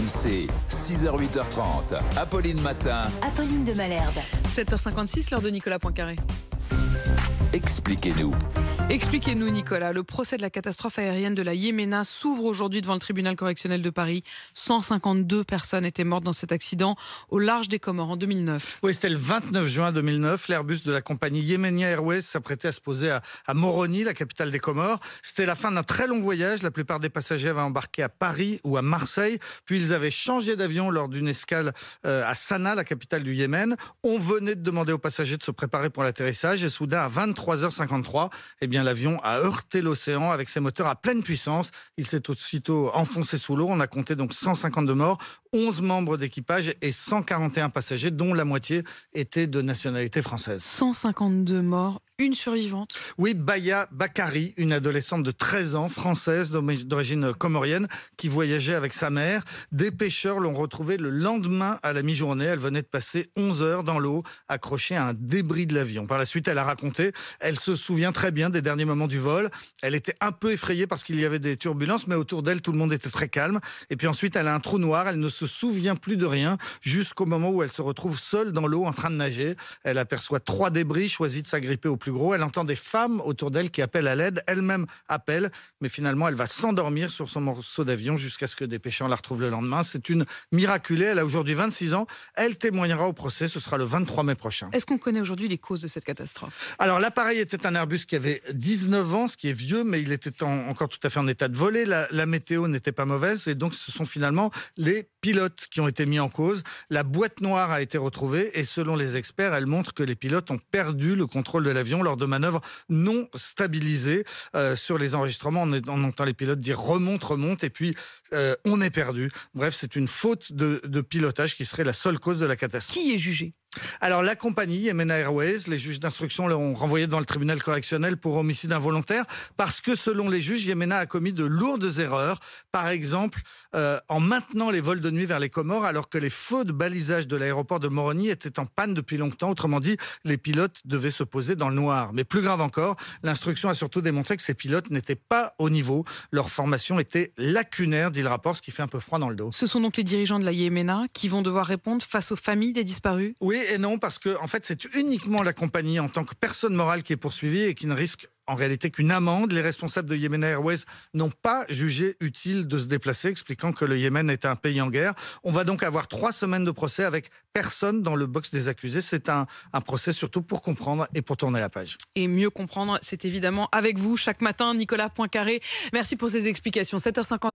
RMC, 6h-8h30, Apolline Matin. Apolline de Malherbe. 7h56, l'heure de Nicolas Poincaré. Expliquez-nous. Expliquez-nous, Nicolas. Le procès de la catastrophe aérienne de la Yéména s'ouvre aujourd'hui devant le tribunal correctionnel de Paris. 152 personnes étaient mortes dans cet accident au large des Comores en 2009. Oui, c'était le 29 juin 2009. L'Airbus de la compagnie Yemenia Airways s'apprêtait à se poser à Moroni, la capitale des Comores. C'était la fin d'un très long voyage. La plupart des passagers avaient embarqué à Paris ou à Marseille. Puis ils avaient changé d'avion lors d'une escale à Sanaa, la capitale du Yémen. On venait de demander aux passagers de se préparer pour l'atterrissage. Et soudain, à 23h53, l'avion a heurté l'océan avec ses moteurs à pleine puissance. Il s'est aussitôt enfoncé sous l'eau. On a compté donc 152 morts, 11 membres d'équipage et 141 passagers, dont la moitié étaient de nationalité française. 152 morts, une survivante. Oui, Baya Bakari, une adolescente de 13 ans, française d'origine comorienne, qui voyageait avec sa mère. Des pêcheurs l'ont retrouvée le lendemain à la mi-journée. Elle venait de passer 11 heures dans l'eau, accrochée à un débris de l'avion. Par la suite, elle a raconté, elle se souvient très bien des derniers moments du vol. Elle était un peu effrayée parce qu'il y avait des turbulences, mais autour d'elle, tout le monde était très calme. Et puis ensuite, elle a un trou noir. Elle ne se souvient plus de rien jusqu'au moment où elle se retrouve seule dans l'eau en train de nager. Elle aperçoit 3 débris, choisit de s'agripper au plus gros. Elle entend des femmes autour d'elle qui appellent à l'aide. Elle-même appelle, mais finalement, elle va s'endormir sur son morceau d'avion jusqu'à ce que des pêcheurs la retrouvent le lendemain. C'est une miraculée. Elle a aujourd'hui 26 ans. Elle témoignera au procès. Ce sera le 23 mai prochain. Est-ce qu'on connaît aujourd'hui les causes de cette catastrophe ? Alors, l'appareil était un Airbus qui avait 19 ans, ce qui est vieux, mais il était encore tout à fait en état de voler. La météo n'était pas mauvaise et donc ce sont finalement les pilotes qui ont été mis en cause. La boîte noire a été retrouvée et selon les experts, elle montre que les pilotes ont perdu le contrôle de l'avion lors de manœuvres non stabilisées. Sur les enregistrements, on entend les pilotes dire remonte et puis on est perdu. Bref, c'est une faute de pilotage qui serait la seule cause de la catastrophe. Qui est jugé ? Alors la compagnie Yemenia Airways, les juges d'instruction l'ont renvoyé devant le tribunal correctionnel pour homicide involontaire parce que selon les juges, Yemenia a commis de lourdes erreurs. Par exemple, en maintenant les vols de nuit vers les Comores alors que les feux de balisage de l'aéroport de Moroni étaient en panne depuis longtemps. Autrement dit, les pilotes devaient se poser dans le noir. Mais plus grave encore, l'instruction a surtout démontré que ces pilotes n'étaient pas au niveau. Leur formation était lacunaire, dit le rapport, ce qui fait un peu froid dans le dos. Ce sont donc les dirigeants de la Yéména qui vont devoir répondre face aux familles des disparus ? Oui et non, parce que en fait, c'est uniquement la compagnie en tant que personne morale qui est poursuivie et qui ne risque en réalité qu'une amende. Les responsables de Yemenia Airways n'ont pas jugé utile de se déplacer, expliquant que le Yémen est un pays en guerre. On va donc avoir 3 semaines de procès avec personne dans le box des accusés. C'est un procès surtout pour comprendre et pour tourner la page. Et mieux comprendre, c'est évidemment avec vous chaque matin, Nicolas Poincaré. Merci pour ces explications. 7h50.